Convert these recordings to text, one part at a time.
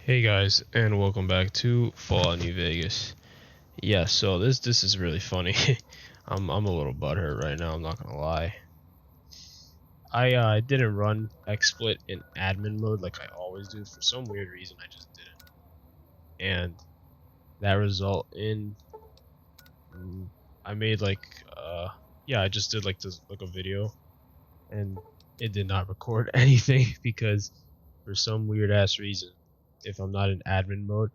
Hey guys, and welcome back to Fallout New Vegas. Yeah, so this is really funny. I'm a little butthurt right now. I'm not gonna lie. I didn't run XSplit in admin mode like I always do. For some weird reason, I just didn't, and that result in I made yeah, I just did like this like a video, and it did not record anything because for some weird ass reason, if I'm not in admin mode,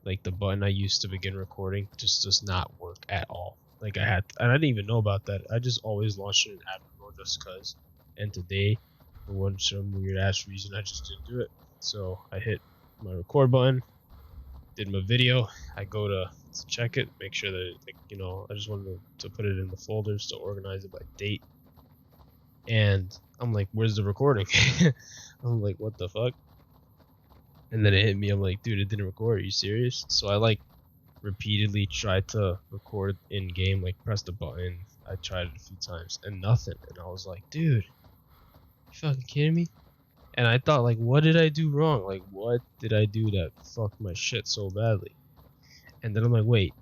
like the button I used to begin recording just does not work at all. Like and I didn't even know about that. I just always launched it in admin mode just cause. And today, for some weird ass reason, I just didn't do it. So I hit my record button, did my video. I go to check it, make sure that I just wanted to put it in the folders to organize it by date. And I'm like, where's the recording? I'm like, what the fuck? And then it hit me. I'm like, dude, it didn't record. Are you serious? So I repeatedly tried to record in game, like press the button. I tried it a few times and nothing. And I was like, dude, you fucking kidding me? And I thought, like, what did I do wrong? Like, what did I do that fucked my shit so badly? And then I'm like, wait,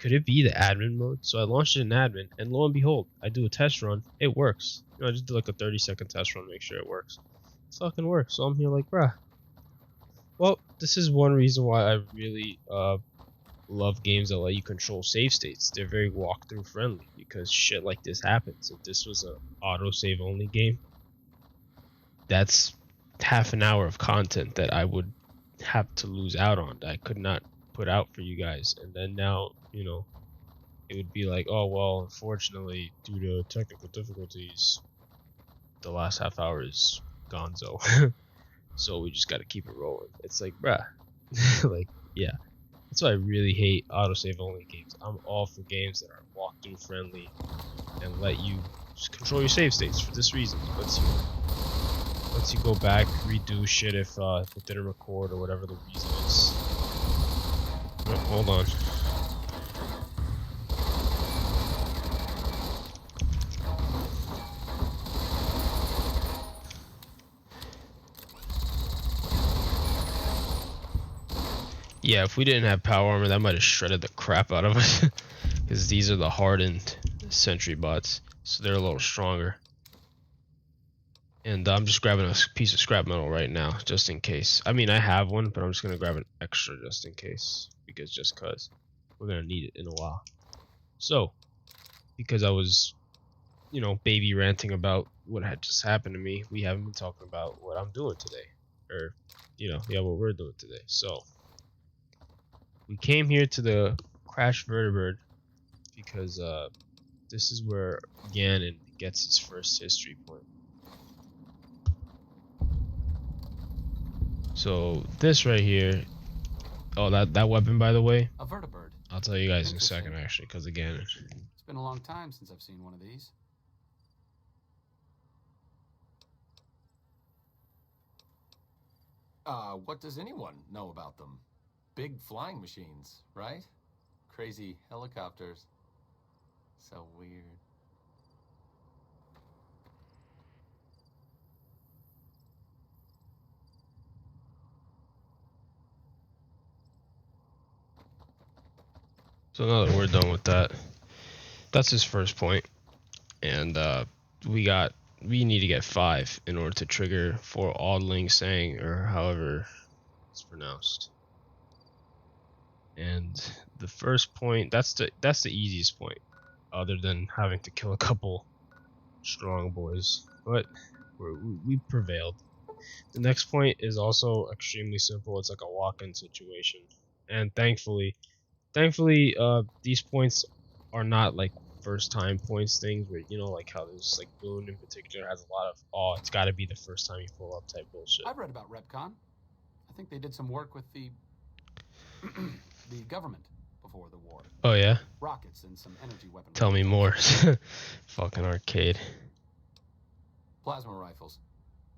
could it be the admin mode? So I launched it in admin, and lo and behold, I do a test run. It works. I just did like a 30-second test run, make sure it works. It fucking works. So I'm here like, bruh. Well, this is one reason why I really love games that let you control save states. They're very walkthrough friendly because shit like this happens. If this was a autosave only game, that's half an hour of content that I would have to lose out on, that I could not put out for you guys. And then now, it would be like, oh well, unfortunately, due to technical difficulties, the last half hour is gonzo. So we just gotta keep it rolling. It's like, bruh. Like, yeah. That's why I really hate autosave only games. I'm all for games that are walkthrough friendly and let you just control your save states for this reason. Lets you go back, redo shit if it didn't record or whatever the reason is. Oh, hold on. Yeah, if we didn't have power armor, that might have shredded the crap out of us. Because these are the hardened sentry bots, so they're a little stronger. And I'm just grabbing a piece of scrap metal right now, just in case. I mean, I have one, but I'm just gonna grab an extra just in case. Just cause we're gonna need it in a while. So, because I was, baby ranting about what had just happened to me, we haven't been talking about what I'm doing today. Or, what we're doing today. So, we came here to the Crash Vertibird because this is where Gannon gets his first history point. So this right here, oh, that weapon, by the way, a vertibird. I'll tell you guys in a second, actually, because again, It's been a long time since I've seen one of these. What does anyone know about them? Big flying machines, right? Crazy helicopters. So weird. so now that we're done with that, that's his first point, and we need to get 5 in order to trigger for Audling Sang, or however it's pronounced. And the first point, that's the easiest point, other than having to kill a couple strong boys, but we prevailed. The next point is also extremely simple. It's like a walk-in situation, and thankfully, these points are not like first-time points things where like how there's like Boone in particular has a lot of it's got to be the first time you pull up type bullshit. I've read about Repcon. I think they did some work with the the government before the war. Oh yeah? Rockets and some energy weapons. Tell me more. Fucking arcade. Plasma rifles.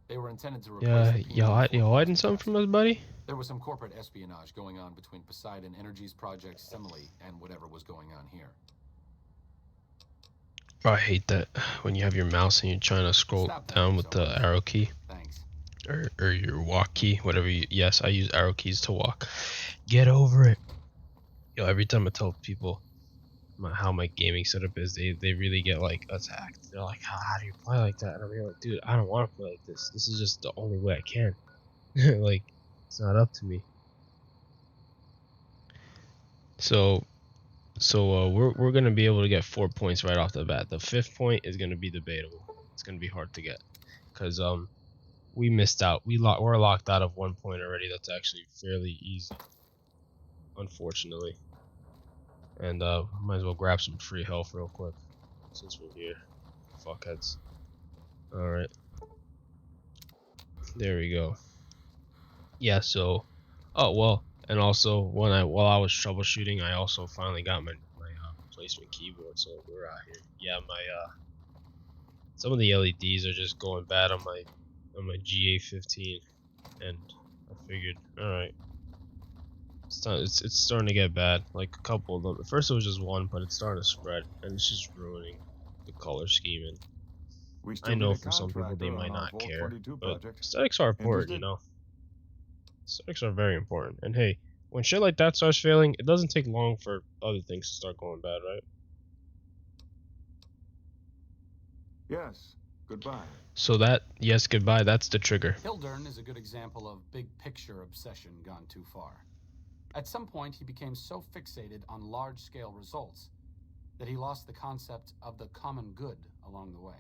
They were intended to replace you hiding something from us, buddy? There was some corporate espionage going on between Poseidon Energy's project Semele and whatever was going on here. Oh, I hate that when you have your mouse and you're trying to scroll down with the arrow key. Thanks. or your walk key, whatever you, yes, I use arrow keys to walk. Get over it. Yo, every time I tell people how my gaming setup is, they really get like attacked. They're like, how do you play like that? And I'm like, dude, I don't want to play like this. This is just the only way I can. Like, it's not up to me. So we're gonna be able to get 4 points right off the bat. The 5th point is gonna be debatable. It's gonna be hard to get, cause we missed out. We're locked out of 1 point already. That's actually fairly easy, unfortunately. And might as well grab some free health real quick since we're here. Fuckheads. All right. There we go. Yeah. So, oh well, and also while I was troubleshooting, I also finally got my replacement keyboard. So we're out here. Yeah, my some of the LEDs are just going bad on my GA15, and I figured, all right, it's starting to get bad. Like a couple of them. At first it was just one, but it's starting to spread, and it's just ruining the color scheme. And I know for some people they might not care, but aesthetics are important, you know. Aesthetics are very important. And hey, when shit like that starts failing, it doesn't take long for other things to start going bad, right? Yes, goodbye. So that, yes, goodbye, that's the trigger. Hildern is a good example of big picture obsession gone too far. At some point, he became so fixated on large-scale results that he lost the concept of the common good along the way.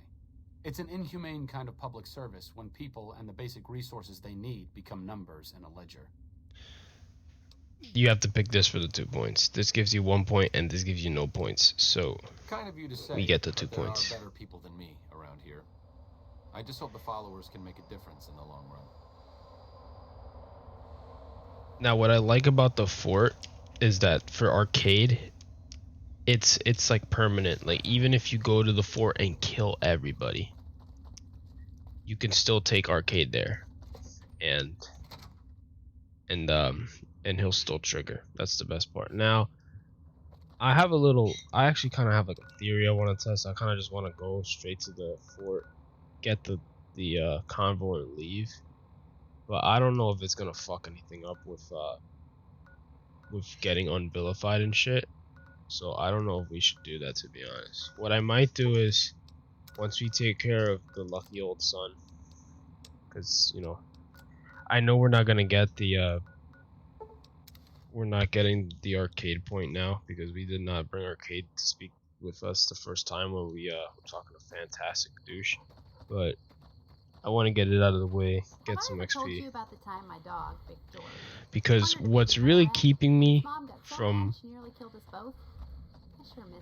It's an inhumane kind of public service when people and the basic resources they need become numbers in a ledger. You have to pick this for the 2 points. This gives you 1 point, and this gives you no points. So Kind of you to say, we get the but 2 there points. are better people than me around here. I just hope the followers can make a difference in the long run. Now, what I like about the fort is that for arcade, it's like permanent. Like even if you go to the fort and kill everybody, you can still take arcade there, and he'll still trigger. That's the best part. Now, I actually kind of have like a theory I want to test. I kind of just want to go straight to the fort, get the convoy and leave. But I don't know if it's gonna fuck anything up with getting unvilified and shit. So I don't know if we should do that, to be honest. What I might do is, once we take care of the lucky old son, because you know, I know we're not gonna get the we're not getting the arcade point now because we did not bring arcade to speak with us the first time when we were talking to Fantastic Douche. But I want to get it out of the way, get some XP. Told you about the time my dog, Big George, because what's really keeping me from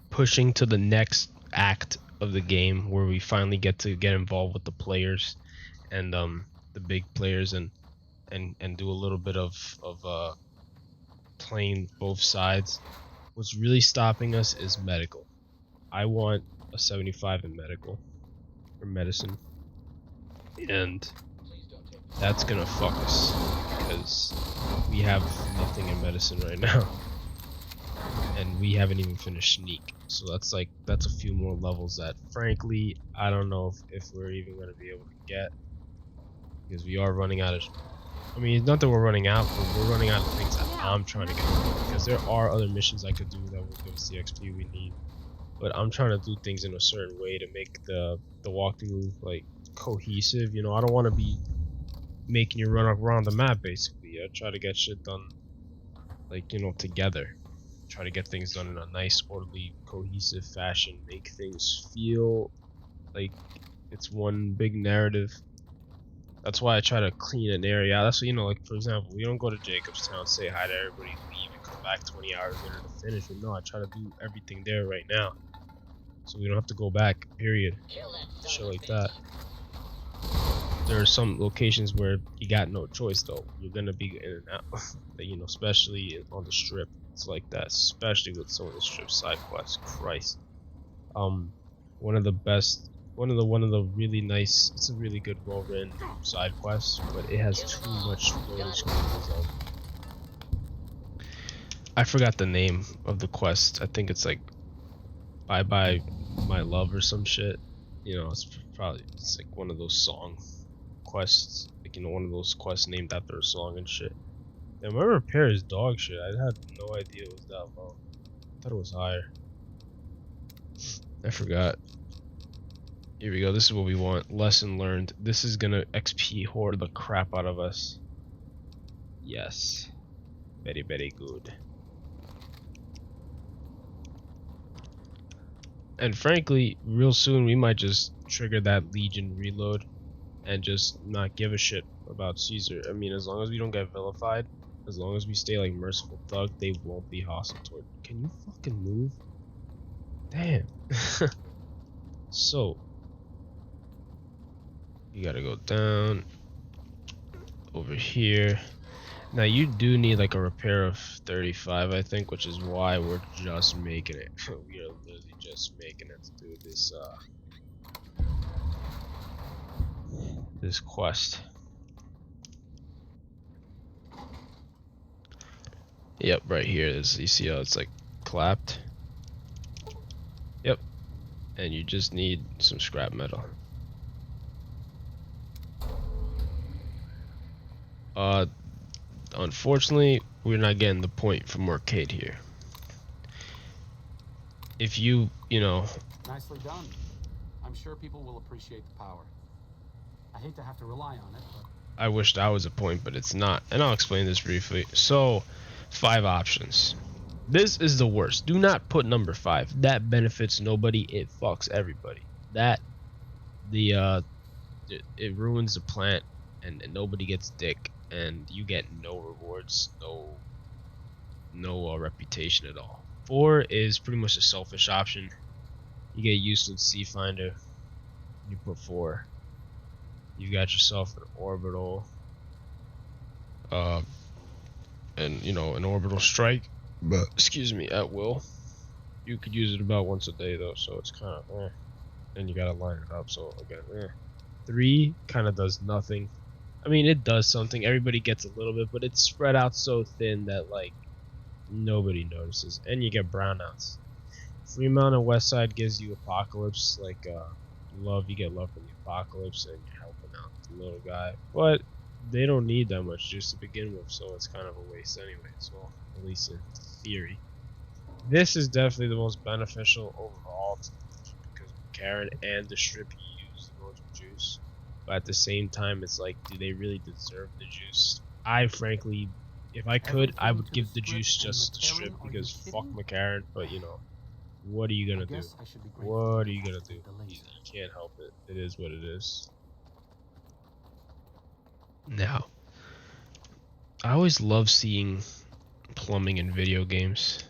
pushing to the next act of the game, where we finally get involved with the players and the big players, and do a little bit of playing both sides, what's really stopping us is medical. I want a 75 in medical or medicine, and that's gonna fuck us because we have nothing in medicine right now, and we haven't even finished sneak. So that's a few more levels that frankly I don't know if we're even gonna be able to get, because we are running out of, I mean, it's not that we're running out, but we're running out of things that I'm trying to get, because there are other missions I could do that will give us the XP we need, but I'm trying to do things in a certain way to make the walkthrough like cohesive. You know, I don't want to be making you run around the map basically. I try to get shit done like, you know, together. Try to get things done in a nice, orderly, cohesive fashion. Make things feel like it's one big narrative. That's why I try to clean an area out. That's what, you know, like for example, we don't go to Jacobstown, say hi to everybody, leave, and come back 20 hours later to finish. But no, I try to do everything there right now, so we don't have to go back. Period. Shit like that. There are some locations where you got no choice though. You're gonna be in and out. You know, especially on the strip. It's like that, especially with some of the strip side quests. Christ. One of the really nice, it's a really good, well-written side quest, but it has too much loading screens. I forgot the name of the quest. I think it's like Bye Bye My Love or some shit. You know, it's like one of those song quests. I like, you know, one of those quests named after a song and shit. Yeah, my repair is dog shit. I had no idea it was that low. I thought it was higher. I forgot. Here we go. This is what we want. Lesson learned. This is gonna XP hoard the crap out of us. Yes. Very, very good. And frankly, real soon we might just trigger that Legion reload and just not give a shit about Caesar. I mean, as long as we don't get vilified, as long as we stay like merciful thug, they won't be hostile toward. Can you fucking move? Damn. So, you gotta go down over here. Now you do need like a repair of 35, I think, which is why we're just making it. We are literally just making it to do this quest. Yep, right here is, you see how it's like clapped? Yep. And you just need some scrap metal. Unfortunately, we're not getting the point from Arcade here. If you know... Nicely done. I'm sure people will appreciate the power. I hate to have to rely on it, but... I wish that was a point, but it's not. And I'll explain this briefly. So, 5 options. This is the worst. Do not put number 5. That benefits nobody. It fucks everybody. That, it ruins the plant, and nobody gets dick, and you get no rewards, no reputation at all. 4 is pretty much a selfish option. You get useless Sea Finder. You put 4. You got yourself an orbital, and you know, an orbital strike. But excuse me, at will. You could use it about once a day though, so it's kind of eh. And you gotta line it up. So again, eh. 3 kind of does nothing. I mean, it does something. Everybody gets a little bit, but it's spread out so thin that like nobody notices. And you get brownouts. Fremont and Westside gives you Apocalypse, like love. You get love from the Apocalypse, and you're helping out the little guy. But they don't need that much juice to begin with, so it's kind of a waste anyway. So at least in theory, this is definitely the most beneficial overall because mccarran and the strippy use the most juice. But at the same time, it's like, do they really deserve the juice? I frankly, if I could, I would give the juice just to strip because fuck mccarran. But you know, what are you gonna do? What are you gonna do? You can't help it. It is what it is. Now, I always love seeing plumbing in video games.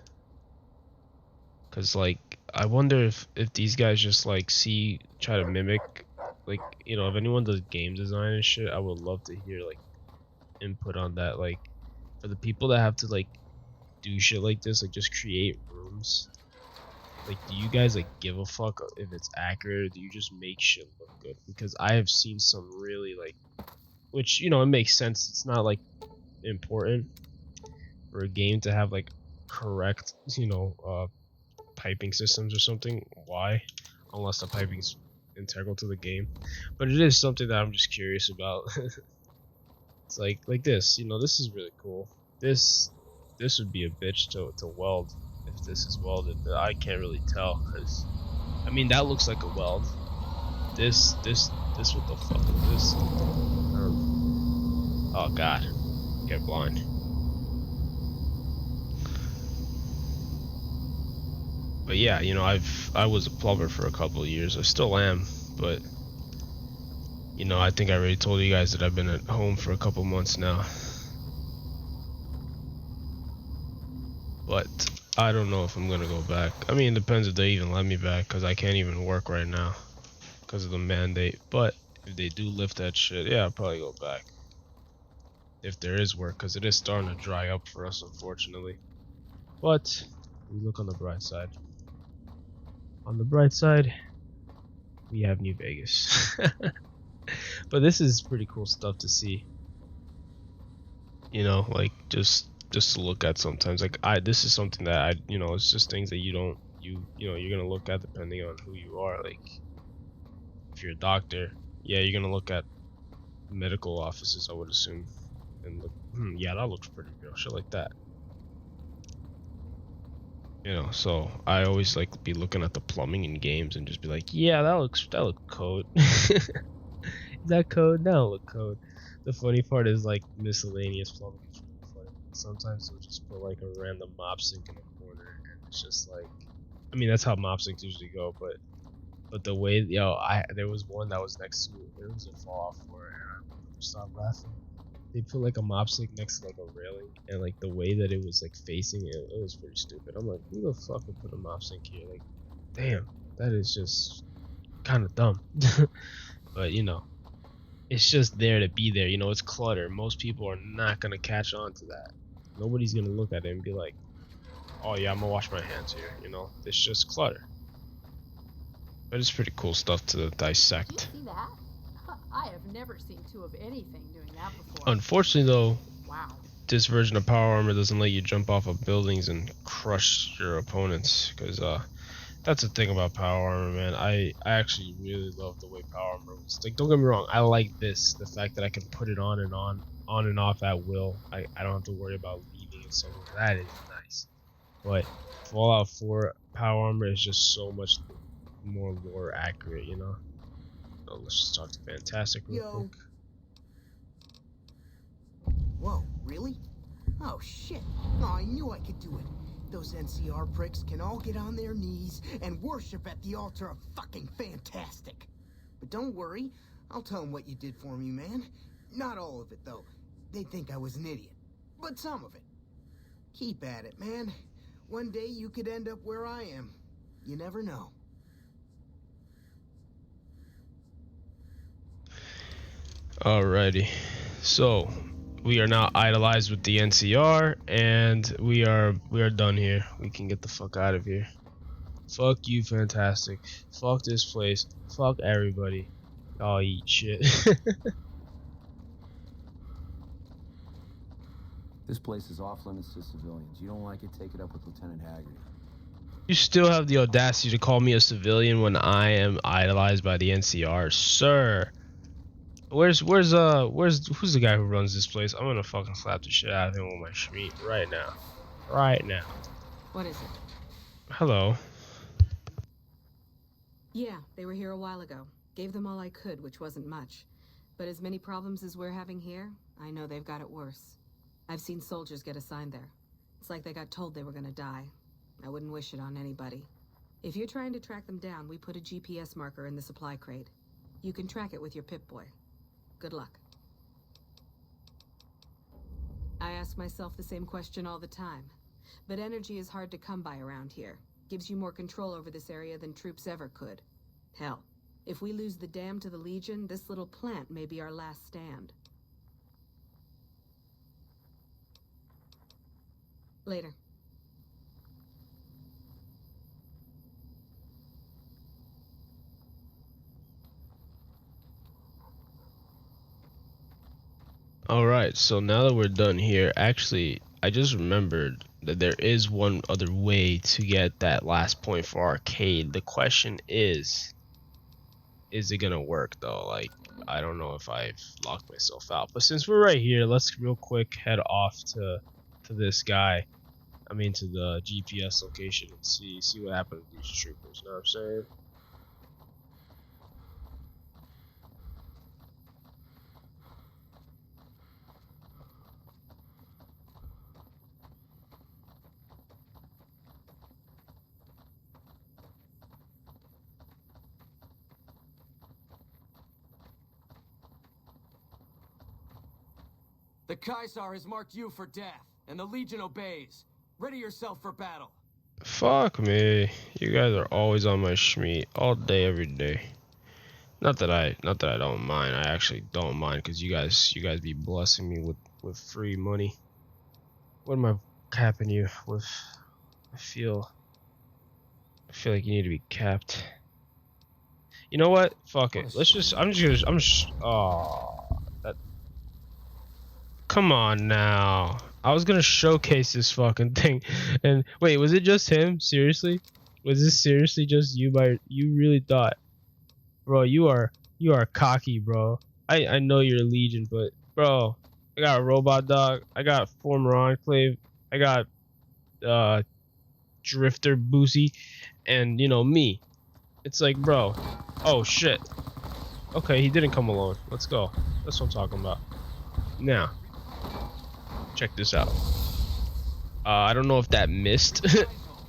Cause like, I wonder if these guys just like try to mimic, like, you know, if anyone does game design and shit, I would love to hear like input on that. Like, for the people that have to like do shit like this, like just create rooms. Like, do you guys like give a fuck if it's accurate, or do you just make shit look good? Because I have seen some really like, which, you know, it makes sense. It's not like important for a game to have like correct, you know, piping systems or something. Why? Unless the piping's integral to the game. But it is something that I'm just curious about. It's like this, you know, this is really cool. This would be a bitch to weld if this is welded. I can't really tell, because I mean, that looks like a weld. This what the fuck is this? Oh god, get blind. But yeah, you know, I was a plumber for a couple of years. I still am, but you know, I think I already told you guys that I've been at home for a couple months now. But I don't know if I'm gonna go back. I mean, it depends if they even let me back, because I can't even work right now because of the mandate. But if they do lift that shit, yeah, I'll probably go back if there is work, because it is starting to dry up for us, unfortunately. But we look on the bright side. On the bright side, we have New Vegas. But this is pretty cool stuff to see. You know, like just to look at sometimes. Like this is something that you know, it's just things that you know, you're gonna look at depending on who you are. Like if you're a doctor, yeah, you're gonna look at medical offices, I would assume. And look, yeah, that looks pretty real. Shit like that. You know, so I always like be looking at the plumbing in games and just be like, yeah, that looks code. Is that code? No, look code. The funny part is like miscellaneous plumbing is really funny. Sometimes they'll just put like a random mop sink in a corner, and it's just like, I mean, that's how mop sinks usually go, but the way, there was one that was next to it. There was a fall off for it, and I never stopped laughing. They put like a mop stick next to like a railing, and like the way that it was like facing it, it was pretty stupid. I'm like, who the fuck would put a mop stick here? Like, damn, that is just kind of dumb. But you know, it's just there to be there. You know, it's clutter. Most people are not gonna catch on to that. Nobody's gonna look at it and be like, oh yeah, I'm gonna wash my hands here. You know, it's just clutter. But it's pretty cool stuff to Did dissect. you see that? I have never seen two of anything doing that before. Unfortunately, though, Wow. this version of power armor doesn't let you jump off of buildings and crush your opponents, because that's the thing about power armor, man. I actually really love the way power armor was. Like, don't get me wrong, I like this, the fact that I can put it on and off at will. I don't have to worry about leaving it somewhere. That is nice. But Fallout 4 power armor is just so much more lore accurate, you know. So let's just talk to Fantastic real quick. Whoa, really? Oh shit. Oh, I knew I could do it. Those NCR pricks can all get on their knees and worship at the altar of fucking Fantastic. But don't worry, I'll tell them what you did for me, man. Not all of it, though. They'd think I was an idiot. But some of it. Keep at it, man. One day you could end up where I am. You never know. Alrighty, so we are now idolized with the NCR, and we are done here. We can get the fuck out of here. Fuck you, Fantastic. Fuck this place. Fuck everybody. Y'all eat shit. This place is off limits to civilians. You don't like it, take it up with Lieutenant Haggerty. You still have the audacity to call me a civilian when I am idolized by the NCR, sir. Who's the guy who runs this place? I'm gonna fucking slap the shit out of him with my schmeat right now. Right now. What is it? Hello. Yeah, they were here a while ago. Gave them all I could, which wasn't much. But as many problems as we're having here, I know they've got it worse. I've seen soldiers get assigned there. It's like they got told they were gonna die. I wouldn't wish it on anybody. If you're trying to track them down, we put a GPS marker in the supply crate. You can track it with your Pip-Boy. Good luck. I ask myself the same question all the time. But energy is hard to come by around here. Gives you more control over this area than troops ever could. Hell, if we lose the dam to the Legion, this little plant may be our last stand. Later. Alright, so now that we're done here, actually, I just remembered that there is one other way to get that last point for arcade. The question is it gonna work though? Like, I don't know if I've locked myself out. But since we're right here, let's real quick head off to this guy. I mean, to the GPS location and see what happened to these troopers. You know what I'm saying? The Kaisar has marked you for death, and the Legion obeys. Ready yourself for battle. Fuck me. You guys are always on my schmeat all day, every day. Not that I don't mind. I actually don't mind, because you guys be blessing me with free money. What am I capping you with? I feel like you need to be capped. You know what? Fuck it. Come on now. I was gonna showcase this fucking thing, and wait, was it just him? Seriously? Was this seriously just you? You really thought, bro? You are cocky, bro. I know you're Legion, but bro, I got a robot dog. I got former Enclave. I got Drifter Boosie, and you know me. It's like, bro. Oh shit. Okay, he didn't come alone. Let's go. That's what I'm talking about. Now, check this out. I don't know if that missed,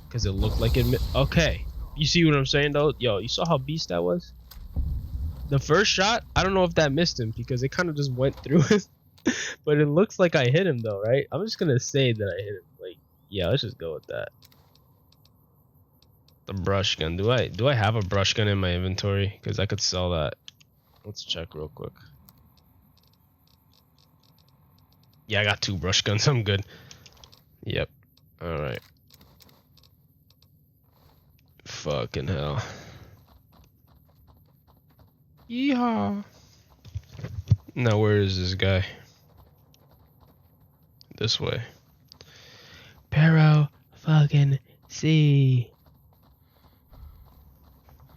because it looked like it missed. Okay. You see what I'm saying, though? Yo, you saw how beast that was? The first shot, I don't know if that missed him, because it kind of just went through him. But it looks like I hit him, though, right? I'm just going to say that I hit him. Like, yeah, let's just go with that. The brush gun. Do I have a brush gun in my inventory? Because I could sell that. Let's check real quick. Yeah, I got 2 brush guns. I'm good. Yep. Alright. Fucking hell. Yeehaw. Now where is this guy? This way. Pero fucking see.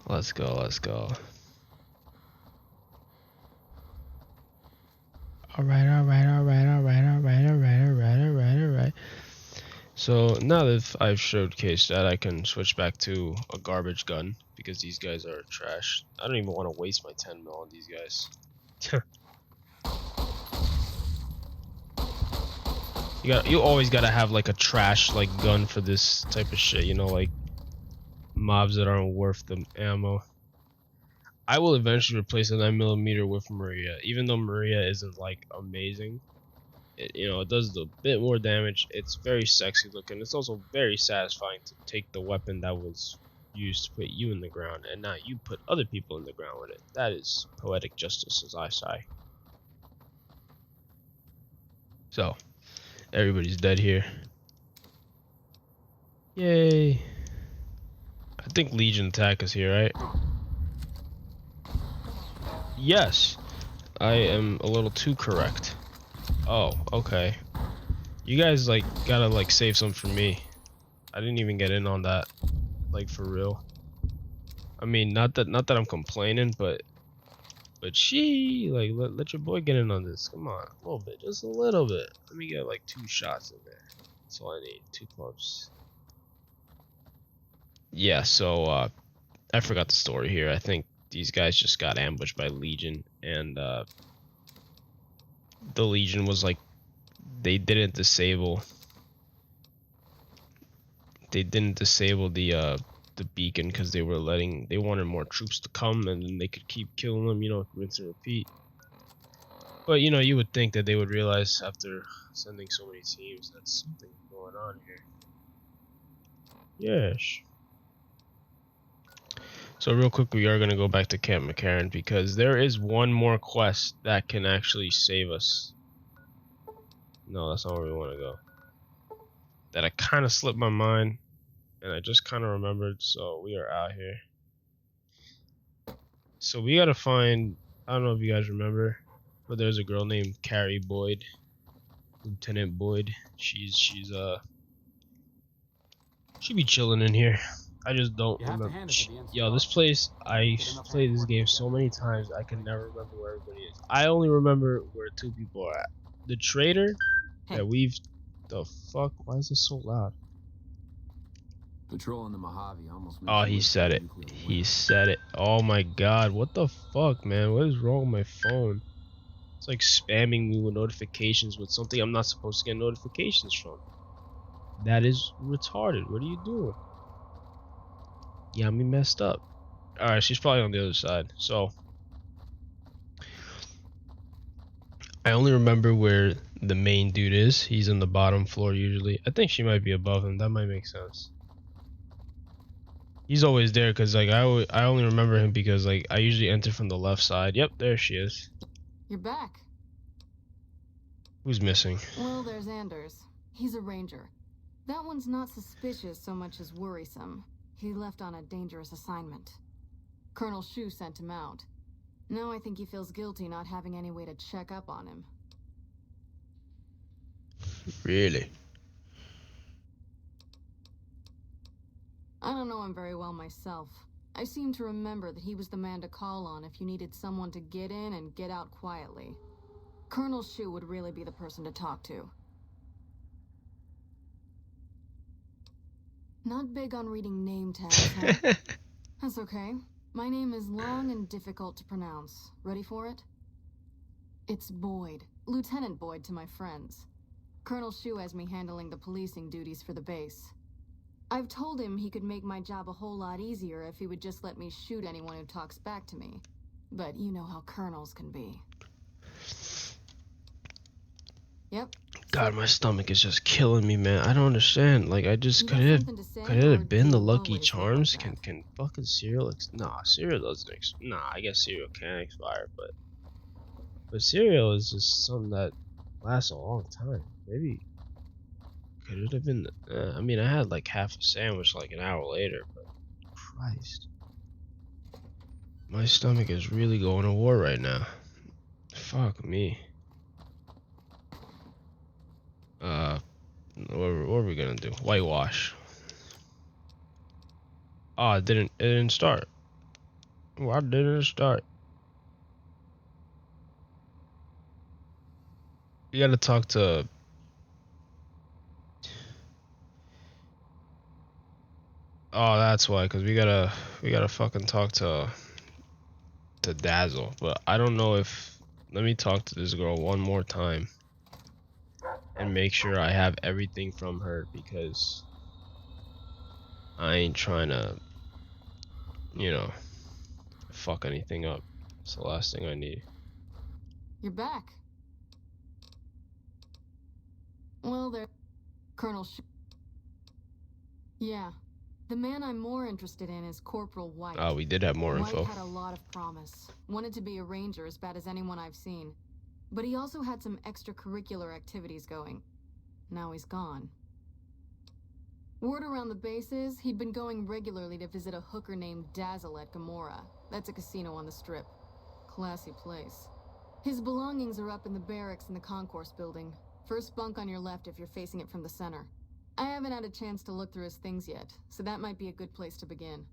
Let's go, let's go. Alright. So now that I've showcased that, I can switch back to a garbage gun because these guys are trash. I don't even want to waste my 10 mil on these guys. You always gotta have like a trash like gun for this type of shit, you know, like mobs that aren't worth the ammo. I will eventually replace a 9mm with Maria, even though Maria isn't like amazing. It does a bit more damage. It's very sexy looking. It's also very satisfying to take the weapon that was used to put you in the ground and now you put other people in the ground with it. That is poetic justice, as I say. So, everybody's dead here. Yay. I think Legion attack is here, right? Yes. I am a little too correct. Oh, okay. You guys like gotta like save some for me. I didn't even get in on that, like for real. I mean, not that I'm complaining, but let your boy get in on this. Come on, a little bit, just a little bit. Let me get like 2 shots in there. That's all I need. 2 pumps. Yeah. So I forgot the story here. I think these guys just got ambushed by Legion, and the Legion was like, they didn't disable the beacon because they wanted more troops to come and then they could keep killing them, rinse and repeat. But you would think that they would realize after sending so many teams that something's going on here. Yes. So real quick, we are gonna go back to Camp McCarran because there is one more quest that can actually save us. No, that's not where we want to go. That I kind of slipped my mind, and I just kind of remembered. So we are out here. So we gotta find. I don't know if you guys remember, but there's a girl named Carrie Boyd, Lieutenant Boyd. She be chilling in here. I just don't remember. Yo, this place, I played this game so many times, I can never remember where everybody is. I only remember where 2 people are at. The trader that we've... The fuck? Why is this so loud? Patrol in the Mojave almost. Oh, he said it. He said it. Oh my god, what the fuck, man? What is wrong with my phone? It's like spamming me with notifications with something I'm not supposed to get notifications from. That is retarded. What are you doing? Yeah, me messed up. Alright, she's probably on the other side. So I only remember where the main dude is. He's on the bottom floor usually. I think she might be above him. That might make sense. He's always there because like I only remember him because like I usually enter from the left side. Yep, there she is. You're back. Who's missing? Well, there's Anders. He's a ranger. That one's not suspicious so much as worrisome. He left on a dangerous assignment. Colonel Shu sent him out. Now I think he feels guilty not having any way to check up on him. Really? I don't know him very well myself. I seem to remember that he was the man to call on if you needed someone to get in and get out quietly. Colonel Shu would really be the person to talk to. Not big on reading name tags, huh? That's okay. My name is long and difficult to pronounce. Ready for it? It's Boyd. Lieutenant Boyd to my friends. Colonel Shu has me handling the policing duties for the base. I've told him he could make my job a whole lot easier if he would just let me shoot anyone who talks back to me. But you know how colonels can be. Yep. God, my stomach is just killing me, man. I don't understand. Like, I just You could got it something to say, could it or have been do the you Lucky always look Charms? like that? Can fucking cereal? Nah, cereal doesn't. Nah, I guess cereal can expire, but cereal is just something that lasts a long time. Maybe could it have been? I mean, I had like half a sandwich like an hour later, but Christ, my stomach is really going to war right now. Fuck me. What are we gonna do? Whitewash. Oh, it didn't start. Why didn't it start? You gotta talk to. Oh, that's why, cause we gotta fucking talk to Dazzle. But I don't know if. Let me talk to this girl one more time and make sure I have everything from her, because I ain't trying to, you know, fuck anything up. It's the last thing I need. You're back. Well, there... Colonel Shu... Yeah. The man I'm more interested in is Corporal White. Oh, we did have more White info. had a lot of promise. Wanted to be a ranger as bad as anyone I've seen. But he also had some extracurricular activities going. Now he's gone. Word around the base is he'd been going regularly to visit a hooker named Dazzle at Gamora. That's a casino on the Strip. Classy place. His belongings are up in the barracks in the concourse building. First bunk on your left if you're facing it from the center. I haven't had a chance to look through his things yet, so that might be a good place to begin.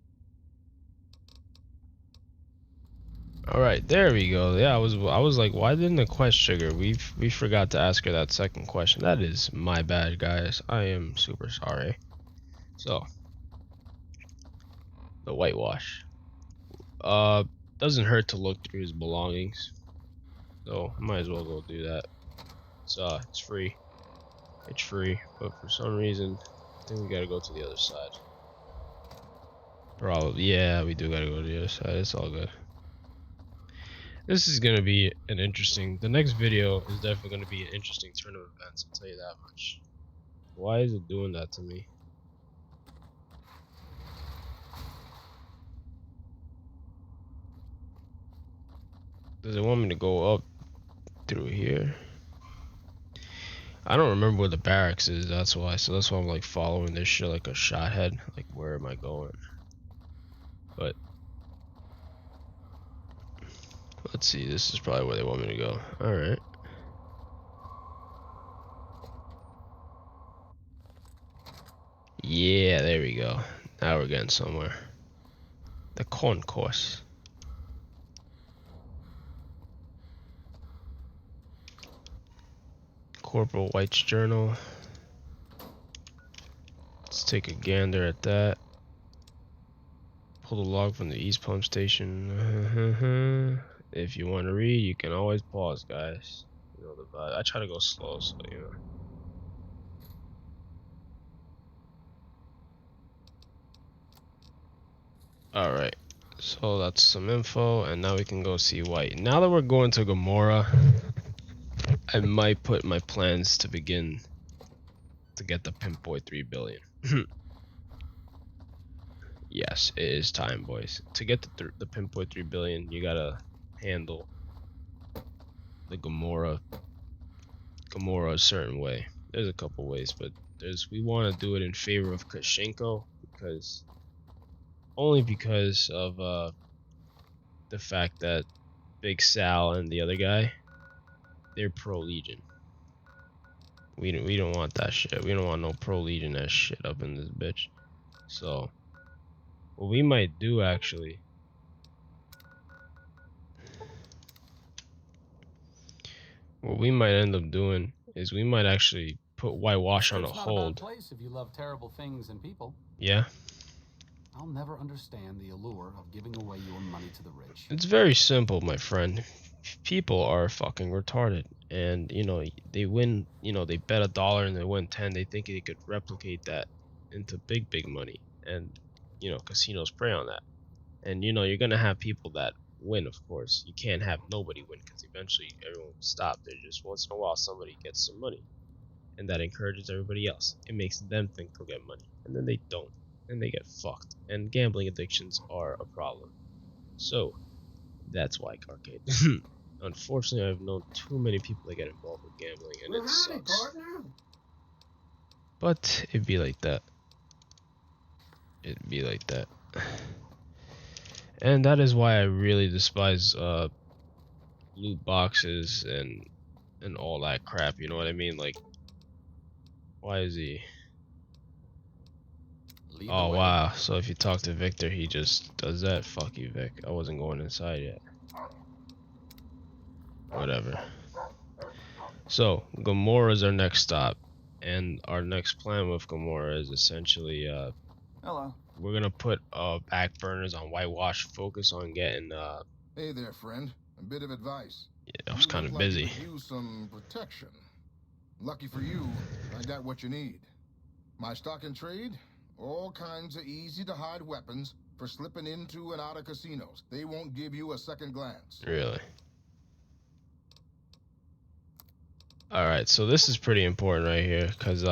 All right, there we go. Yeah, I was like, why didn't the quest trigger? We forgot to ask her that second question. That is my bad, guys. I am super sorry. So, the whitewash. Doesn't hurt to look through his belongings. So, I might as well go do that. It's free. It's free, but for some reason, I think we gotta go to the other side. Probably, yeah, we do gotta go to the other side. It's all good. This is gonna be an interesting. The next video is definitely gonna be an interesting turn of events. I'll tell you that much. Why is it doing that to me? Does it want me to go up through here? I don't remember where the barracks is. That's why. So that's why I'm like following this shit like a shothead. Like, where am I going? But let's see. This is probably where they want me to go. All right. Yeah, there we go. Now we're getting somewhere. The concourse. Corporal White's journal. Let's take a gander at that. Pull the log from the East Pump Station. If you want to read, you can always pause, guys. You know the vibe. I try to go slow, so you know. Alright, so that's some info, and now we can go see White. Now that we're going to Gamora, I might put my plans to begin to get the Pimp Boy 3 billion. Yes, it is time, boys. To get the Pimp Boy 3 billion, you gotta handle the Gamora a certain way. There's a couple ways, but we want to do it in favor of Kashenko, only because of the fact that Big Sal and the other guy, they're pro Legion. We don't want that shit. We don't want no pro Legion ass shit up in this bitch. So What we might do actually. What we might end up doing is we might actually put whitewash on a It's not a bad hold. place if you love terrible things and people. Yeah. I'll never understand the allure of giving away your money to the rich. It's very simple, my friend. People are fucking retarded, and you know they win. You know they bet $1 and they win 10. They think they could replicate that into big money, and you know casinos prey on that. And you know you're gonna have people that win, of course. You can't have nobody win because eventually everyone will stop. They're just once in a while somebody gets some money, and that encourages everybody else. It makes them think they'll get money, and then they don't, and they get fucked. And gambling addictions are a problem. So that's why arcade. Unfortunately, I've known too many people that get involved with gambling, and it sucks. But it'd be like that. It'd be like that. And that is why I really despise loot boxes and all that crap. You know what I mean? Like, why is he? Lead Oh the way. wow! So if you talk to Victor, he just does that. Fuck you, Vic. I wasn't going inside yet. Whatever. So Gamora's our next stop, and our next plan with Gamora is essentially Hello. we're gonna put back burners on whitewash, focus on getting Hey there, friend. A bit of advice. I was You kind of look like busy. you could use some protection. Lucky for you, I got what you need. My stock and trade, all kinds of easy-to-hide weapons for slipping into and out of casinos. They won't give you a second glance. Really? Alright, so this is pretty important right here, because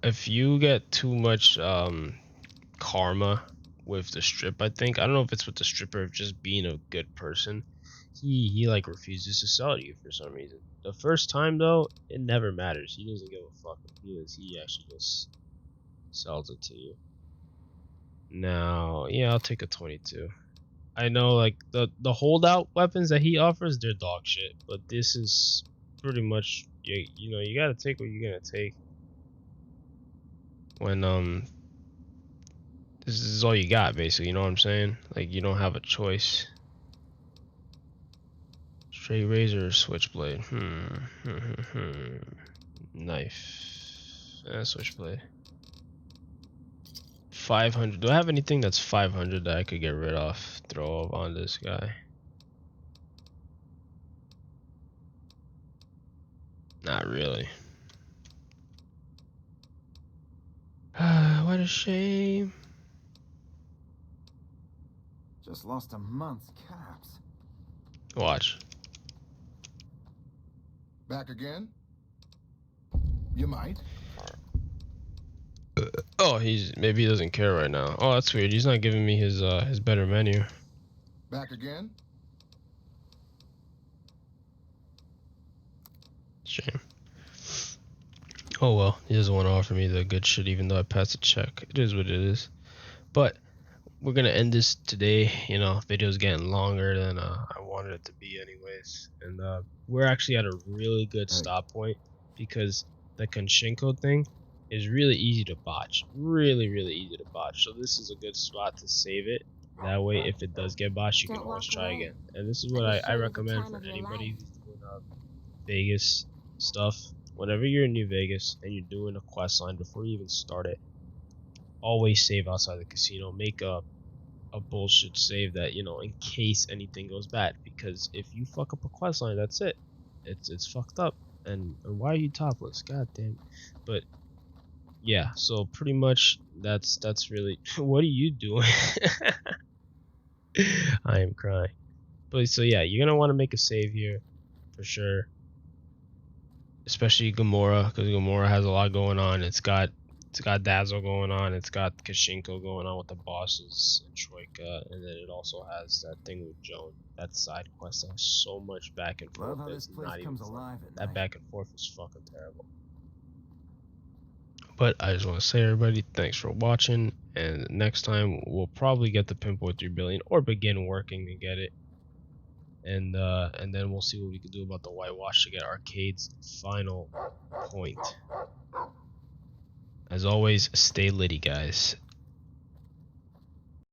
if you get too much karma with the strip, I don't know if it's with the stripper of just being a good person, he like refuses to sell it to you for some reason. The first time though, it never matters. He doesn't give a fuck if he actually just sells it to you. Now, yeah, I'll take a 22. I know like the holdout weapons that he offers, they're dog shit, but this is pretty much you know, you gotta take what you're gonna take when this is all you got basically, you know what I'm saying? Like you don't have a choice. Straight razor or switchblade? Knife. Switchblade. 500. Do I have anything that's 500 that I could get rid of? Throw up on this guy. Not really. What a shame. Just lost a month's caps. Watch. Back again? You might. Oh, maybe he doesn't care right now. Oh, that's weird. He's not giving me his better menu. Back again? Shame. Oh well, he doesn't want to offer me the good shit even though I passed a check. It is what it is. But we're gonna end this today. You know, video's getting longer than I wanted it to be anyways. And we're actually at a really good stop point because the Konshinko thing is really easy to botch. Really easy to botch. So this is a good spot to save it. That way if it does get botched, you can always try again. And this is what I recommend for anybody who's doing Vegas stuff. Whenever you're in New Vegas and you're doing a quest line, before you even start it, always save outside the casino. Make a bullshit save that, you know, in case anything goes bad. Because if you fuck up a quest line, that's it. It's fucked up. And why are you topless? God damn. But yeah, so pretty much that's really what are you doing? I am crying. But so yeah, you're gonna want to make a save here for sure. Especially Gamora, because Gamora has a lot going on. It's got Dazzle going on. It's got Konshinko going on with the bosses and Troika, and then it also has that thing with Joan. That side quest that has so much back and forth. Love how this place comes alive at that night. back and forth is fucking terrible. But I just want to say, everybody, thanks for watching. And next time we'll probably get the Pinpoint 3 billion or begin working to get it. And then we'll see what we can do about the whitewash to get Arcade's final point. As always, stay litty, guys.